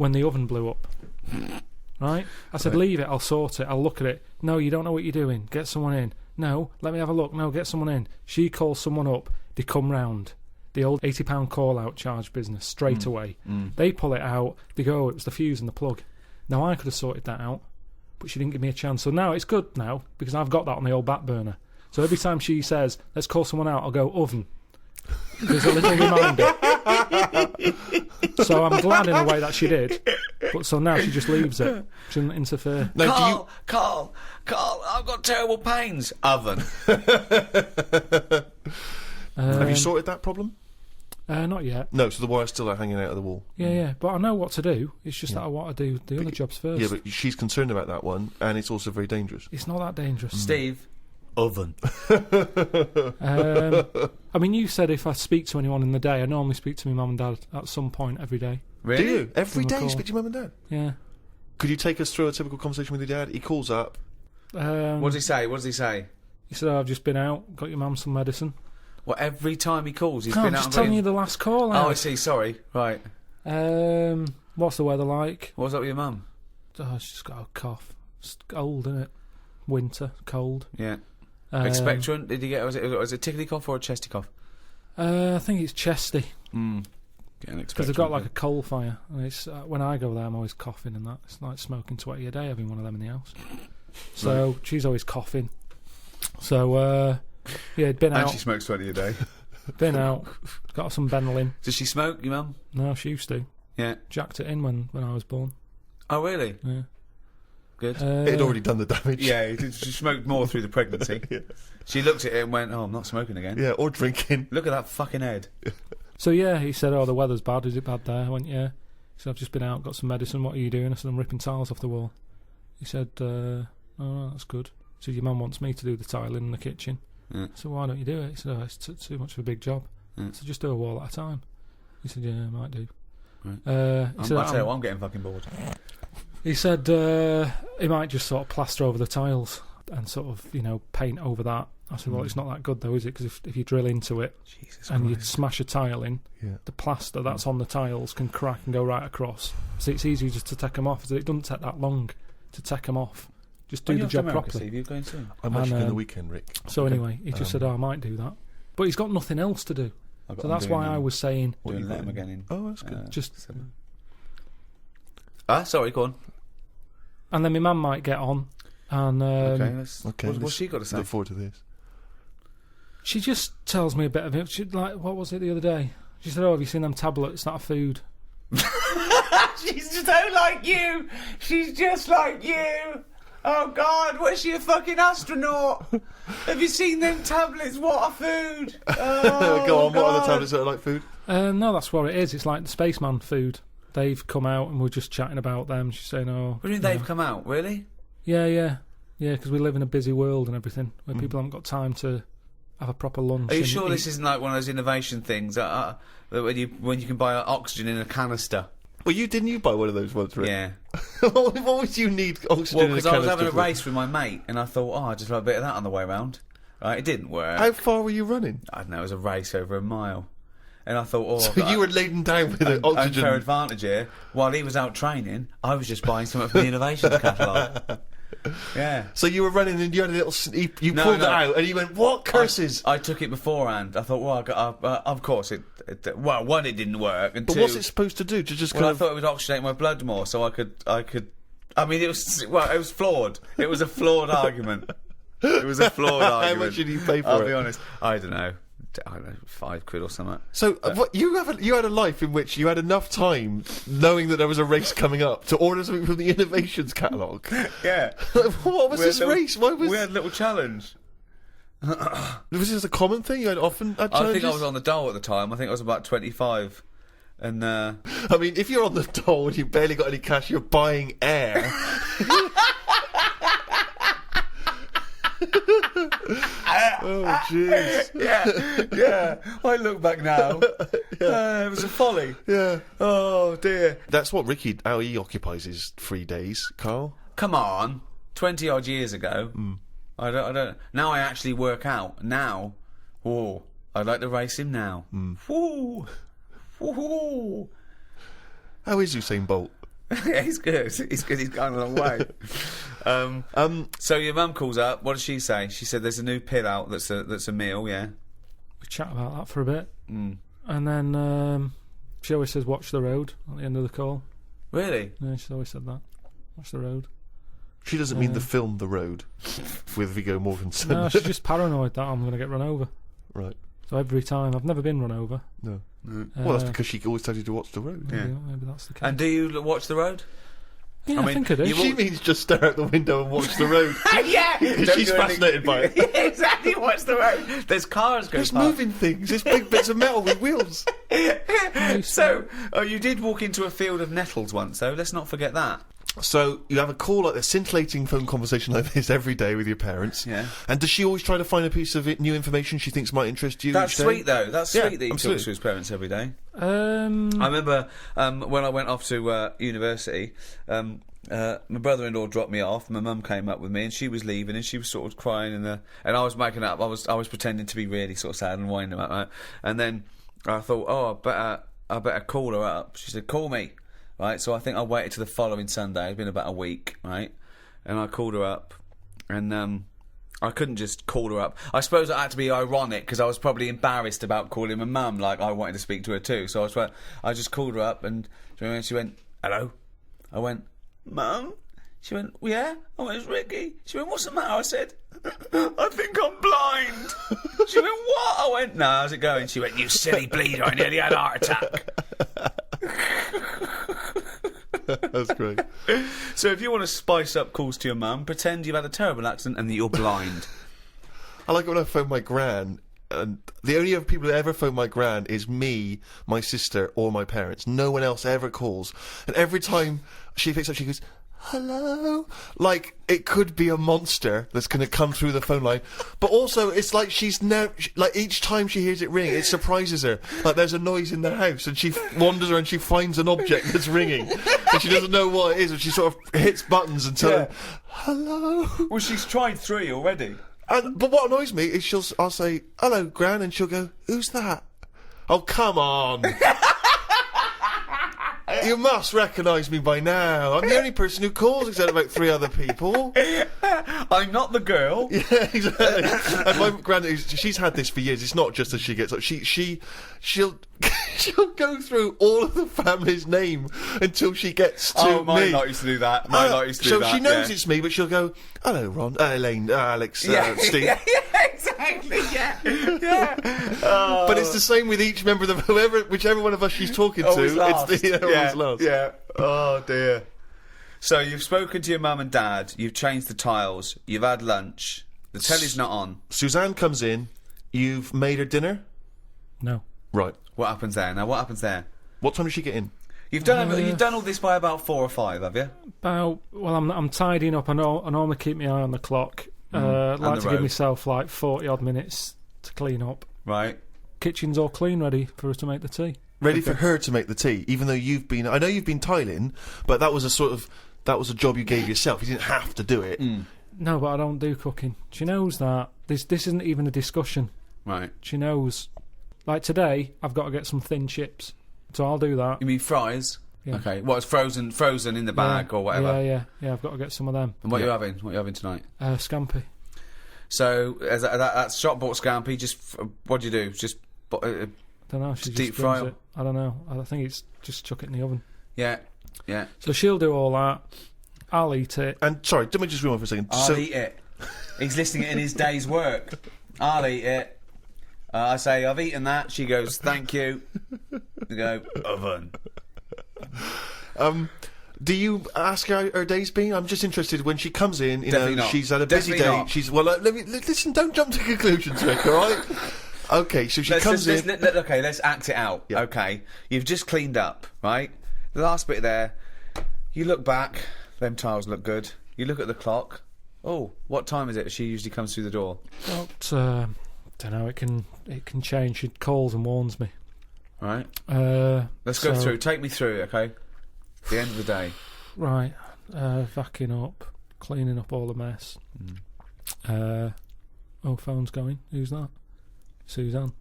when the oven blew up. Right? I said, leave it, I'll sort it, I'll look at it. No, you don't know what you're doing. Get someone in. No, let me have a look. No, get someone in. She calls someone up. They come round. The old £80 call-out charge business, straight away. They pull it out. They go, it was the fuse and the plug. Now, I could have sorted that out, but she didn't give me a chance. So now it's good now, because I've got that on the old back burner. So every time she says, let's call someone out, I'll go, oven. There's a little reminder. So I'm glad in a way that she did. But so now she just leaves it. She doesn't interfere. No, Carl, I've got terrible pains. Oven. Have you sorted that problem? Not yet. No, so the wire's still hanging out of the wall. Yeah. But I know what to do. It's just that I want to do the other jobs first. Yeah, but she's concerned about that one, and it's also very dangerous. It's not that dangerous. Steve. Oven. I mean, you said if I speak to anyone in the day, I normally speak to my mum and dad at some point every day. Really? Do you? Every Give them a day you call. speak to your mum and dad? Yeah. Could you take us through a typical conversation with your dad? He calls up. What does he say? He said, I've just been out, got your mum some medicine. Well, every time he calls, he's No, I'm been out just and telling got you the last call out. Oh, I see, sorry. Right. What's the weather like? What's up with your mum? Oh, she's just got a cough. It's cold, isn't it? Winter, cold. Yeah. Expectorant? Did you get? Was it a tickly cough or a chesty cough? I think it's chesty. Because They've got like a coal fire. And it's when I go there, I'm always coughing and that. It's like smoking 20 a day, having one of them in the house. So she's always coughing. So yeah, it'd been and out. she smokes 20 a day. Been out. Got some Benylin. Does she smoke, your mum? No, she used to. Yeah. Jacked it in when I was born. Oh, really? Yeah. Good. It had already done the damage. Yeah, she smoked more through the pregnancy. Yeah. She looked at it and went, oh, I'm not smoking again. Yeah, or drinking. Look at that fucking head. So yeah, he said, oh, the weather's bad. Is it bad there? I went, yeah. He said, I've just been out, got some medicine. What are you doing? I said, I'm ripping tiles off the wall. He said, oh, that's good. He said, your mum wants me to do the tiling in the kitchen. Yeah. I said, why don't you do it? He said, oh, it's too much of a big job. Yeah. I said, just do a wall at a time. He said, yeah, I might do. Right. He said, I tell you what, I'm getting fucking bored. He said he might just sort of plaster over the tiles and sort of, paint over that. I said, well, it's not that good though, is it? Because if you drill into it and you smash a tile in, the plaster that's on the tiles can crack and go right across. So it's easy just to take them off. So it doesn't take that long to take them off. Just do the job properly. You're going soon. I'm actually going the weekend, Rick. So anyway, he just said, I might do that. But he's got nothing else to do. So that's why I was saying... Doing let him again in. Oh, that's good. Just... Sorry, go on. And then my mum might get on. And what's she got to say? Look forward to this. She just tells me a bit of it. What was it the other day? She said, oh, have you seen them tablets? That are food. She's so like you. She's just like you. Oh, God, was she a fucking astronaut? Have you seen them tablets? What are food? Oh, Go on, God. what are the tablets that are like food? No, that's what it is. It's like the spaceman food. They've come out and we're just chatting about them. She's saying, oh... What do you mean they've come out? Really? Yeah, because we live in a busy world and everything, where people haven't got time to have a proper lunch. Are you sure this isn't like one of those innovation things that when you can buy oxygen in a canister? Well, didn't you buy one of those ones, Rick? Yeah. What would you need oxygen Well, in a because I was canister having a for? race with my mate, and I thought, I'd just like a bit of that on the way round. Right, it didn't work. How far were you running? I don't know, it was a race over a mile. And I thought, So you were laden down with an oxygen... unfair advantage here. While he was out training, I was just buying something from the innovations catalogue. Yeah. So you were running and you had a little... You pulled it out and you went, what curses? I took it beforehand. I thought, well, of course, one, it didn't work, and But two... what's it supposed to do? To just kind I of... thought it would oxygenate my blood more, so I could... I mean, it was flawed. It was a flawed argument. It was a flawed argument. How much did you pay for it? I'll be honest. I don't know, £5 or something. So you had a life in which you had enough time, knowing that there was a race coming up, to order something from the innovations catalogue. Yeah. What was this race? We had a little challenge. Was this a common thing? You had often had I challenges? think I was on the dole at the time. I think I was about 25. And I mean, if you're on the dole and you've barely got any cash, you're buying air. Oh, jeez. yeah. I look back now. It was a folly. Yeah. Oh, dear. That's what how he occupies his free days, Carl. Come on. 20 odd years ago. I don't. Now I actually work out. Now. Oh, I'd like to race him now. Woo. Woo. How is Usain Bolt? Yeah, he's good. He's good. He's gone a long way. So your mum calls up. What does she say? She said there's a new pill out that's a meal. Yeah. We chat about that for a bit, and then she always says, "Watch the road" at the end of the call. Really? Yeah, she's always said that. Watch the road. She doesn't mean the film The Road with Viggo Mortensen. No, she's just paranoid that I'm going to get run over. Right. So every time, I've never been run over. No. Well, that's because she always tells you to watch the road. Yeah. Maybe that's the case. And do you watch the road? Yeah, I think I do. She means just stare out the window and watch the road. Yeah, She's fascinated by it. Yeah, exactly. Watch the road. There's cars going There's past. moving things. There's big bits of metal with wheels. So, you did walk into a field of nettles once, though. Let's not forget that. So you have a call like this, scintillating phone conversation like this every day with your parents. Yeah. And does she always try to find a piece of new information she thinks might interest you? That's each day? sweet, though. That's Yeah, sweet that he talks absolutely. to his parents every day. I I remember when I went off to university, my brother-in-law dropped me off. My mum came up with me, and she was leaving, and she was sort of crying, and I was making up. I was pretending to be really sort of sad and winding up, right? And then I thought, I better call her up. She said, "Call me." Right, so I think I waited to the following Sunday. It'd been about a week, right? And I called her up, and I couldn't just call her up. I suppose I had to be ironic because I was probably embarrassed about calling my mum. Like I wanted to speak to her too, so I just called her up, and she went, "Hello." I went, "Mum." She went, "Well, yeah." I went, "It's Ricky." She went, "What's the matter?" I said, "I think I'm blind." She went, "What?" I went, "No, how's it going?" She went, "You silly bleeder, I nearly had a heart attack." That's great. So if you want to spice up calls to your mum, pretend you've had a terrible accident and that you're blind. I like it when I phone my gran, and the only other people that ever phone my gran is me, my sister, or my parents. No one else ever calls. And every time she picks up, she goes, "Hello?" Like, it could be a monster that's going to come through the phone line. But also, it's like she's never... Like, each time she hears it ring, it surprises her. Like, there's a noise in the house, and she wanders around and she finds an object that's ringing. And she doesn't know what it is, and she sort of hits buttons and tells her, "Hello?" Well, she's tried 3 already. But what annoys me is I'll say, "Hello, Gran," and she'll go, "Who's that?" "Oh, come on." "You must recognise me by now. I'm the only person who calls except about 3 other people." I'm not the girl. Yeah, exactly. And my granddad, she's had this for years. It's not just as she gets up. She'll go through all of the family's name until she gets to me. Mine not used to do that. So she knows it's me, but she'll go, "Hello, Ron, Elaine, Alex, Steve." Yeah, exactly. Yeah. But it's the same with each member of whichever one of us she's talking Always to. last. It's always last. Yeah. Oh dear. So you've spoken to your mum and dad. You've changed the tiles. You've had lunch. The telly's not on. Suzanne comes in. You've made her dinner. No. Right. What happens there? Now, what happens there? What time does she get in? You've done all this by about 4 or 5, have you? Well, I'm tidying up. I normally keep my eye on the clock. And like the to road. give myself like 40 odd minutes to clean up. Right. Kitchen's all clean, ready for us to make the tea. Ready for her to make the tea, even though I know you've been tiling, but that was a job you gave yourself. You didn't have to do it. No, but I don't do cooking. She knows that. This isn't even a discussion. Right. She knows. Like today, I've got to get some thin chips, so I'll do that. You mean fries? Yeah. Okay. What is frozen in the bag or whatever? Yeah. I've got to get some of them. And what are you having? What are you having tonight? Scampi. So that's shop bought scampi. Just what do you do? Just Don't know. She deep just fry brings it? it. I don't know. I think it's just chuck it in the oven. yeah. So she'll do all that. I'll eat it. And sorry, let me just rewind for a second. I'll eat it. He's listing it in his day's work. I'll eat it. I say, "I've eaten that." She goes, "Thank you." You go, "Oven." Do you ask her how her day's been? I'm just interested when she comes in. Definitely not. She's had a busy Definitely day. not. Let me listen. Don't jump to conclusions, Rick. All right. Okay, so she comes in. Okay, let's act it out. Yeah. Okay, you've just cleaned up, right? The last bit there. You look back. Them tiles look good. You look at the clock. Oh, what time is it? She usually comes through the door. Well, don't know. It can change. She calls and warns me. Right. Let's so- go through. Take me through it, okay? The end of the day. Right. Vacuuming up, cleaning up all the mess. Phone's going. Who's that? Suzanne.